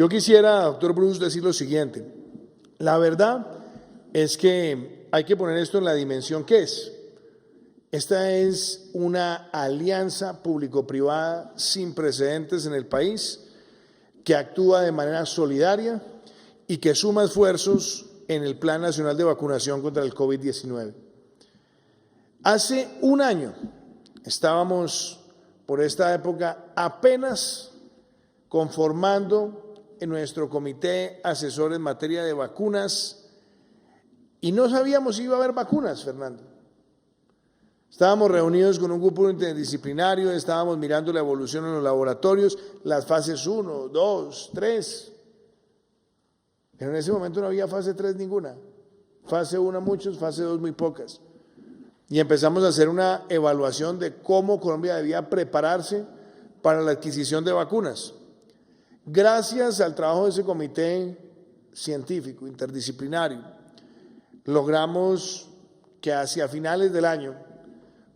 Yo quisiera, doctor Bruce, decir lo siguiente. La verdad es que hay que poner esto en la dimensión que es. Esta es una alianza público-privada sin precedentes en el país, que actúa de manera solidaria y que suma esfuerzos en el Plan Nacional de Vacunación contra el COVID-19. Hace un año estábamos, por esta época, apenas conformando en nuestro comité asesor en materia de vacunas y no sabíamos si iba a haber vacunas, Fernando. Estábamos reunidos con un grupo interdisciplinario, estábamos mirando la evolución en los laboratorios, las fases 1, 2, 3. Pero en ese momento no había fase 3 ninguna. Fase 1 muchos, fase 2 muy pocas. Y empezamos a hacer una evaluación de cómo Colombia debía prepararse para la adquisición de vacunas. Gracias al trabajo de ese comité científico, interdisciplinario, logramos que hacia finales del año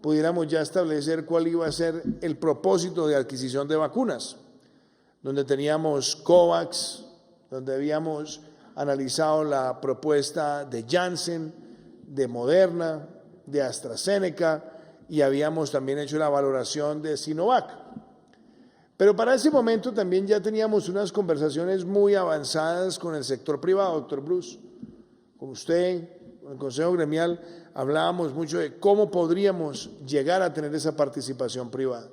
pudiéramos ya establecer cuál iba a ser el propósito de adquisición de vacunas, donde teníamos COVAX, donde habíamos analizado la propuesta de Janssen, de Moderna, de AstraZeneca y habíamos también hecho la valoración de Sinovac. Pero para ese momento también ya teníamos unas conversaciones muy avanzadas con el sector privado, doctor Bruce, con usted, con el Consejo Gremial, hablábamos mucho de cómo podríamos llegar a tener esa participación privada.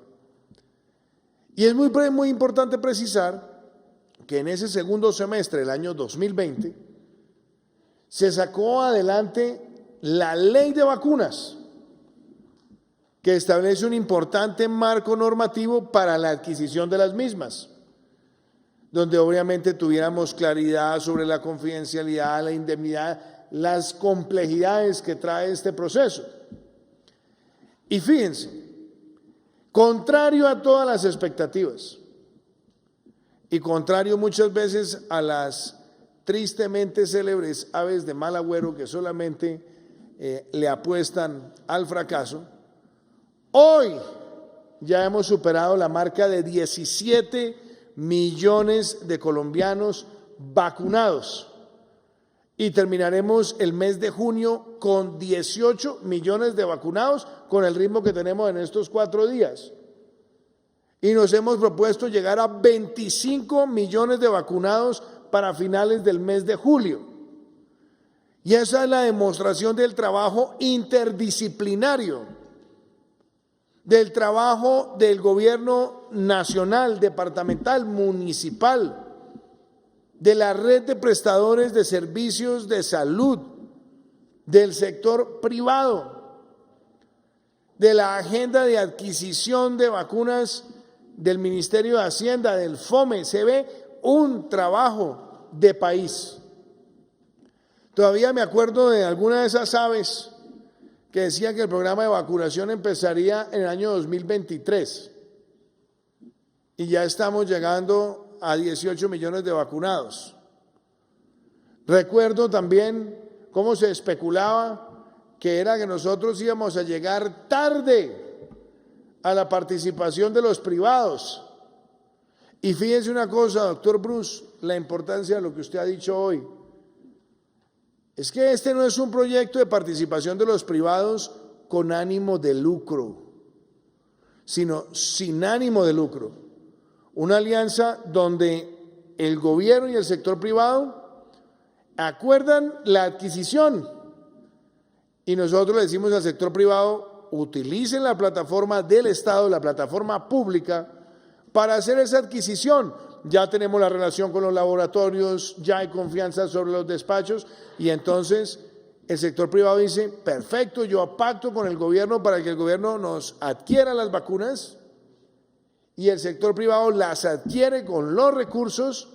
Y es muy importante precisar que en ese segundo semestre del año 2020 se sacó adelante la ley de vacunas, que establece un importante marco normativo para la adquisición de las mismas, donde obviamente tuviéramos claridad sobre la confidencialidad, la indemnidad, las complejidades que trae este proceso. Y fíjense, contrario a todas las expectativas y contrario muchas veces a las tristemente célebres aves de mal agüero que solamente le apuestan al fracaso, hoy ya hemos superado la marca de 17 millones de colombianos vacunados y terminaremos el mes de junio con 18 millones de vacunados con el ritmo que tenemos en estos 4 días. Y nos hemos propuesto llegar a 25 millones de vacunados para finales del mes de julio. Y esa es la demostración del trabajo interdisciplinario, del trabajo del gobierno nacional, departamental, municipal, de la red de prestadores de servicios de salud, del sector privado, de la agenda de adquisición de vacunas del Ministerio de Hacienda, del FOME. Se ve un trabajo de país. Todavía me acuerdo de alguna de esas aves que decía que el programa de vacunación empezaría en el año 2023 y ya estamos llegando a 18 millones de vacunados. Recuerdo también cómo se especulaba que era que nosotros íbamos a llegar tarde a la participación de los privados. Y fíjense una cosa, doctor Bruce, la importancia de lo que usted ha dicho hoy. Es que este no es un proyecto de participación de los privados con ánimo de lucro, sino sin ánimo de lucro. Una alianza donde el gobierno y el sector privado acuerdan la adquisición y nosotros le decimos al sector privado, utilicen la plataforma del Estado, la plataforma pública, para hacer esa adquisición. Ya tenemos la relación con los laboratorios, ya hay confianza sobre los despachos y entonces el sector privado dice, perfecto, yo pacto con el gobierno para que el gobierno nos adquiera las vacunas y el sector privado las adquiere con los recursos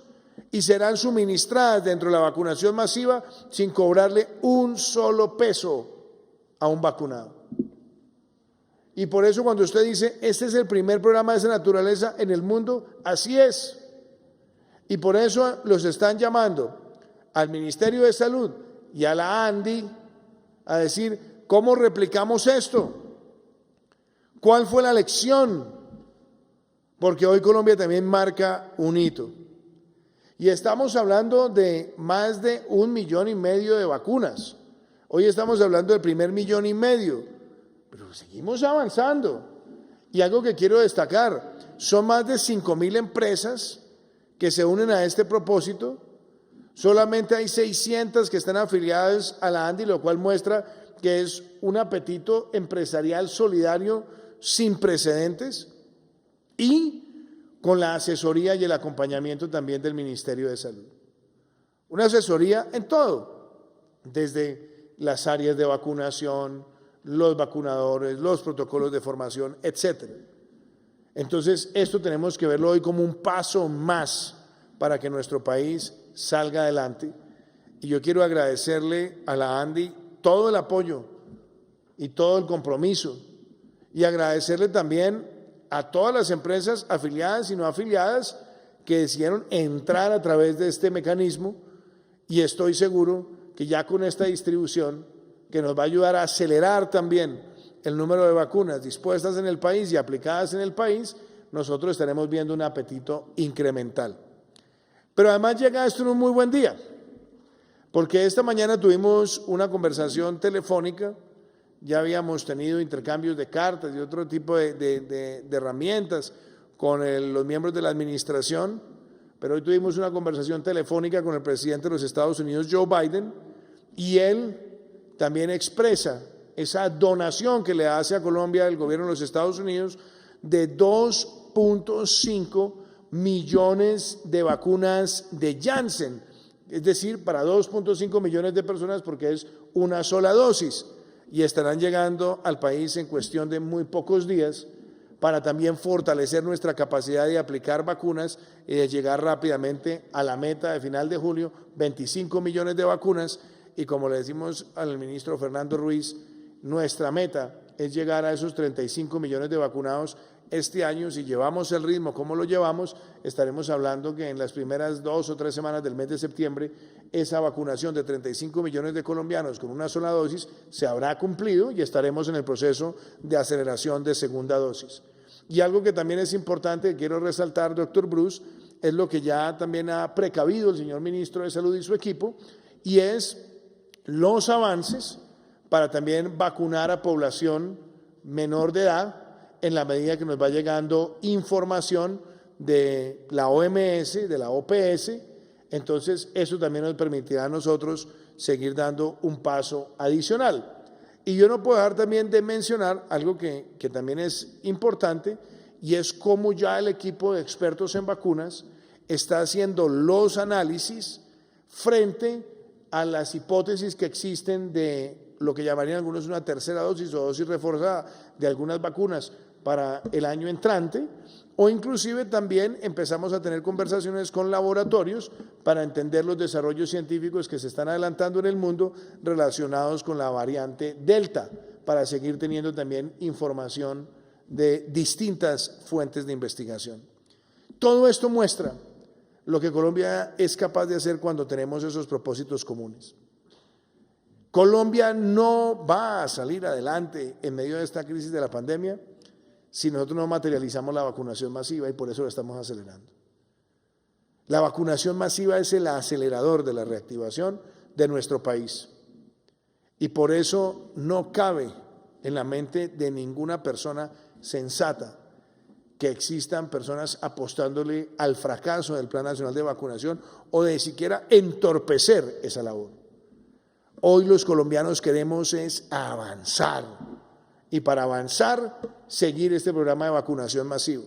y serán suministradas dentro de la vacunación masiva sin cobrarle un solo peso a un vacunado. Y por eso cuando usted dice, este es el primer programa de esa naturaleza en el mundo, así es. Y por eso los están llamando al Ministerio de Salud y a la ANDI a decir, ¿cómo replicamos esto? ¿Cuál fue la lección? Porque hoy Colombia también marca un hito. Y estamos hablando de más de 1,5 millones de vacunas. Hoy estamos hablando del primer 1,5 millones, pero seguimos avanzando. Y algo que quiero destacar, son más de 5,000 empresas que se unen a este propósito. Solamente hay 600 que están afiliadas a la ANDI, lo cual muestra que es un apetito empresarial solidario sin precedentes y con la asesoría y el acompañamiento también del Ministerio de Salud. Una asesoría en todo, desde las áreas de vacunación, los vacunadores, los protocolos de formación, etcétera. Entonces, esto tenemos que verlo hoy como un paso más para que nuestro país salga adelante. Y yo quiero agradecerle a la ANDI todo el apoyo y todo el compromiso, y agradecerle también a todas las empresas afiliadas y no afiliadas que decidieron entrar a través de este mecanismo, y estoy seguro que ya con esta distribución, que nos va a ayudar a acelerar también el número de vacunas dispuestas en el país y aplicadas en el país, nosotros estaremos viendo un apetito incremental. Pero además llega esto en un muy buen día, porque esta mañana tuvimos una conversación telefónica, ya habíamos tenido intercambios de cartas y otro tipo de herramientas con los miembros de la administración, pero hoy tuvimos una conversación telefónica con el presidente de los Estados Unidos, Joe Biden, y él también expresa esa donación que le hace a Colombia el gobierno de los Estados Unidos de 2,5 millones de vacunas de Janssen, es decir, para 2,5 millones de personas, porque es una sola dosis, y estarán llegando al país en cuestión de muy pocos días para también fortalecer nuestra capacidad de aplicar vacunas y de llegar rápidamente a la meta de final de julio, 25 millones de vacunas, y como le decimos al ministro Fernando Ruiz, nuestra meta es llegar a esos 35 millones de vacunados este año. Si llevamos el ritmo como lo llevamos, estaremos hablando que en las primeras 2 o 3 semanas del mes de septiembre, esa vacunación de 35 millones de colombianos con una sola dosis se habrá cumplido y estaremos en el proceso de aceleración de segunda dosis. Y algo que también es importante, que quiero resaltar, doctor Bruce, es lo que ya también ha precavido el señor ministro de Salud y su equipo, y es los avances para también vacunar a población menor de edad en la medida que nos va llegando información de la OMS, de la OPS. Entonces eso también nos permitirá a nosotros seguir dando un paso adicional. Y yo no puedo dejar también de mencionar algo que también es importante, y es cómo ya el equipo de expertos en vacunas está haciendo los análisis frente a las hipótesis que existen de lo que llamarían algunos una tercera dosis o dosis reforzada de algunas vacunas para el año entrante, o inclusive también empezamos a tener conversaciones con laboratorios para entender los desarrollos científicos que se están adelantando en el mundo relacionados con la variante Delta, para seguir teniendo también información de distintas fuentes de investigación. Todo esto muestra lo que Colombia es capaz de hacer cuando tenemos esos propósitos comunes. Colombia no va a salir adelante en medio de esta crisis de la pandemia si nosotros no materializamos la vacunación masiva, y por eso la estamos acelerando. La vacunación masiva es el acelerador de la reactivación de nuestro país, y por eso no cabe en la mente de ninguna persona sensata que existan personas apostándole al fracaso del Plan Nacional de Vacunación o de siquiera entorpecer esa labor. Hoy los colombianos queremos es avanzar, y para avanzar seguir este programa de vacunación masivo,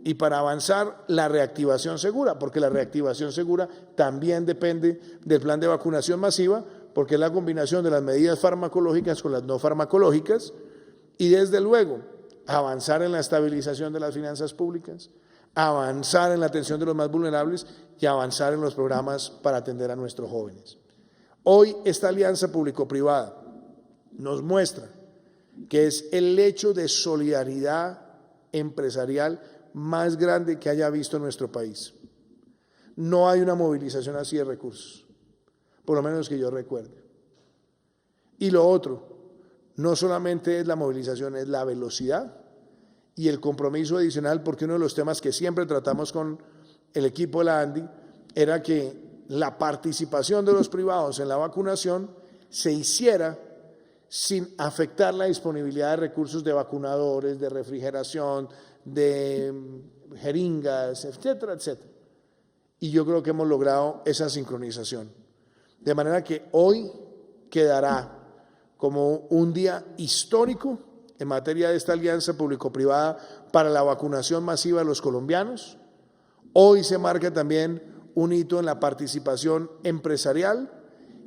y para avanzar la reactivación segura, porque la reactivación segura también depende del plan de vacunación masiva, porque es la combinación de las medidas farmacológicas con las no farmacológicas, y desde luego avanzar en la estabilización de las finanzas públicas, avanzar en la atención de los más vulnerables y avanzar en los programas para atender a nuestros jóvenes. Hoy esta alianza público-privada nos muestra que es el hecho de solidaridad empresarial más grande que haya visto en nuestro país. No hay una movilización así de recursos, por lo menos que yo recuerde. Y lo otro, no solamente es la movilización, es la velocidad y el compromiso adicional, porque uno de los temas que siempre tratamos con el equipo de la ANDI era que la participación de los privados en la vacunación se hiciera sin afectar la disponibilidad de recursos de vacunadores, de refrigeración, de jeringas, etcétera, etcétera. Y yo creo que hemos logrado esa sincronización. De manera que hoy quedará como un día histórico en materia de esta alianza público-privada para la vacunación masiva de los colombianos. Hoy se marca también un hito en la participación empresarial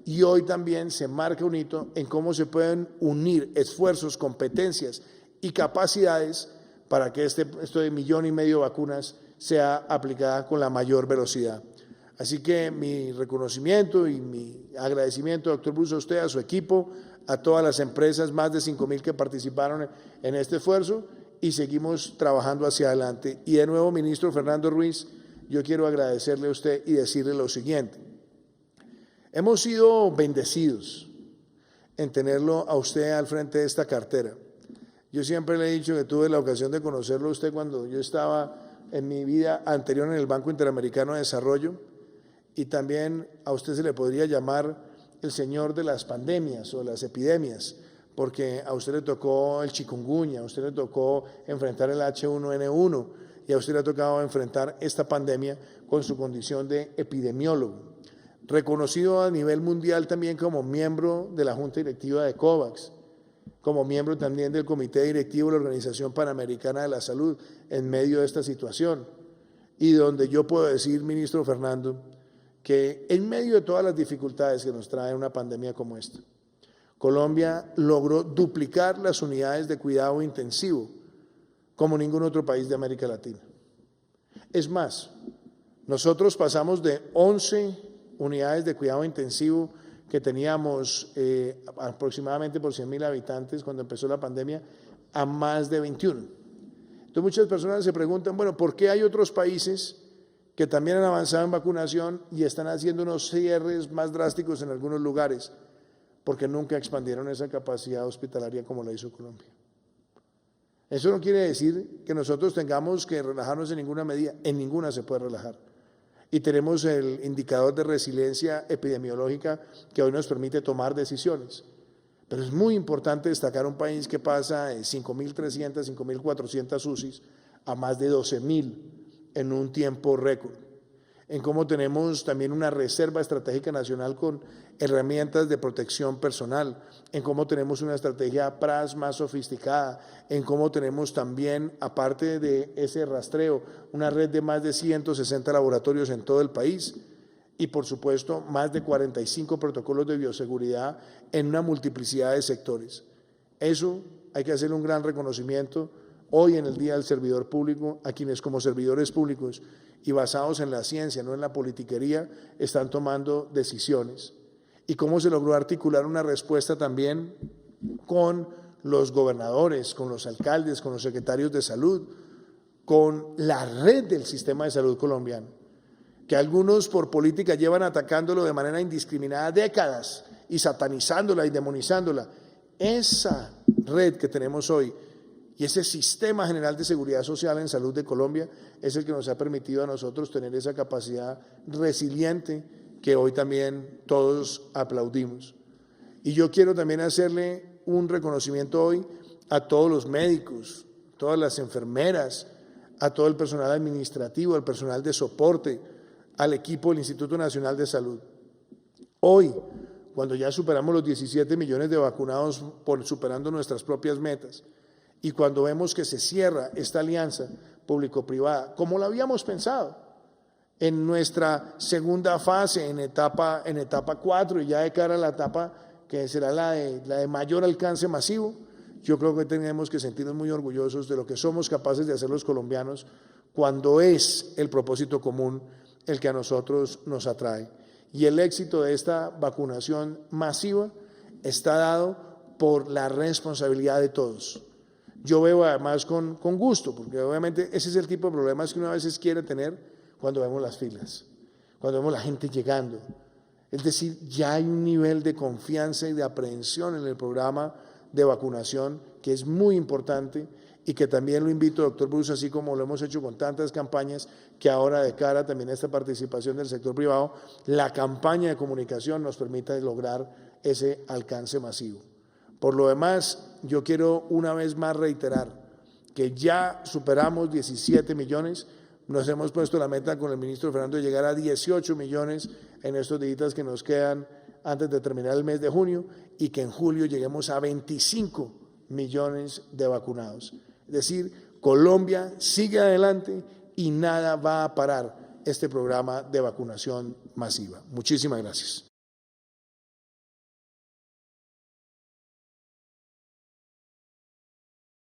y hoy también se marca un hito en cómo se pueden unir esfuerzos, competencias y capacidades para que esto de 1,5 millones de vacunas sea aplicada con la mayor velocidad. Así que mi reconocimiento y mi agradecimiento, doctor Bruce, a usted, a su equipo, a todas las empresas, más de 5,000 que participaron en este esfuerzo, y seguimos trabajando hacia adelante. Y de nuevo, ministro Fernando Ruiz, yo quiero agradecerle a usted y decirle lo siguiente. Hemos sido bendecidos en tenerlo a usted al frente de esta cartera. Yo siempre le he dicho que tuve la ocasión de conocerlo a usted cuando yo estaba en mi vida anterior en el Banco Interamericano de Desarrollo, y también a usted se le podría llamar el señor de las pandemias o las epidemias, porque a usted le tocó el chikungunya, a usted le tocó enfrentar el H1N1 y a usted le ha tocado enfrentar esta pandemia con su condición de epidemiólogo. Reconocido a nivel mundial también como miembro de la Junta Directiva de COVAX, como miembro también del Comité Directivo de la Organización Panamericana de la Salud en medio de esta situación, y donde yo puedo decir, ministro Fernando, que en medio de todas las dificultades que nos trae una pandemia como esta, Colombia logró duplicar las unidades de cuidado intensivo como ningún otro país de América Latina. Es más, nosotros pasamos de 11 unidades de cuidado intensivo que teníamos aproximadamente por 100,000 habitantes cuando empezó la pandemia a más de 21. Entonces muchas personas se preguntan, bueno, ¿por qué hay otros países que también han avanzado en vacunación y están haciendo unos cierres más drásticos en algunos lugares? Porque nunca expandieron esa capacidad hospitalaria como la hizo Colombia. Eso no quiere decir que nosotros tengamos que relajarnos en ninguna medida, en ninguna se puede relajar. Y tenemos el indicador de resiliencia epidemiológica que hoy nos permite tomar decisiones. Pero es muy importante destacar un país que pasa de 5.300, 5.400 UCIs a más de 12.000 en un tiempo récord. En cómo tenemos también una reserva estratégica nacional con herramientas de protección personal, en cómo tenemos una estrategia PRAS más sofisticada, en cómo tenemos también, aparte de ese rastreo, una red de más de 160 laboratorios en todo el país y, por supuesto, más de 45 protocolos de bioseguridad en una multiplicidad de sectores. Eso hay que hacer un gran reconocimiento hoy en el Día del Servidor Público a quienes como servidores públicos y basados en la ciencia, no en la politiquería, están tomando decisiones. Y cómo se logró articular una respuesta también con los gobernadores, con los alcaldes, con los secretarios de salud, con la red del sistema de salud colombiano, que algunos por política llevan atacándolo de manera indiscriminada décadas y satanizándola y demonizándola. Esa red que tenemos hoy y ese sistema general de seguridad social en salud de Colombia es el que nos ha permitido a nosotros tener esa capacidad resiliente que hoy también todos aplaudimos. Y yo quiero también hacerle un reconocimiento hoy a todos los médicos, todas las enfermeras, a todo el personal administrativo, al personal de soporte, al equipo del Instituto Nacional de Salud. Hoy, cuando ya superamos los 17 millones de vacunados, superando nuestras propias metas, y cuando vemos que se cierra esta alianza público-privada, como lo habíamos pensado, en nuestra segunda fase, en etapa 4, y ya de cara a la etapa que será la de mayor alcance masivo, yo creo que tenemos que sentirnos muy orgullosos de lo que somos capaces de hacer los colombianos cuando es el propósito común el que a nosotros nos atrae. Y el éxito de esta vacunación masiva está dado por la responsabilidad de todos. Yo veo además con gusto, porque obviamente ese es el tipo de problemas que uno a veces quiere tener cuando vemos las filas, cuando vemos la gente llegando. Es decir, ya hay un nivel de confianza y de aprehensión en el programa de vacunación que es muy importante y que también lo invito, doctor Bruce, así como lo hemos hecho con tantas campañas, que ahora de cara también a esta participación del sector privado, la campaña de comunicación nos permita lograr ese alcance masivo. Por lo demás, yo quiero una vez más reiterar que ya superamos 17 millones, nos hemos puesto la meta con el ministro Fernando de llegar a 18 millones en estos días que nos quedan antes de terminar el mes de junio y que en julio lleguemos a 25 millones de vacunados. Es decir, Colombia sigue adelante y nada va a parar este programa de vacunación masiva. Muchísimas gracias.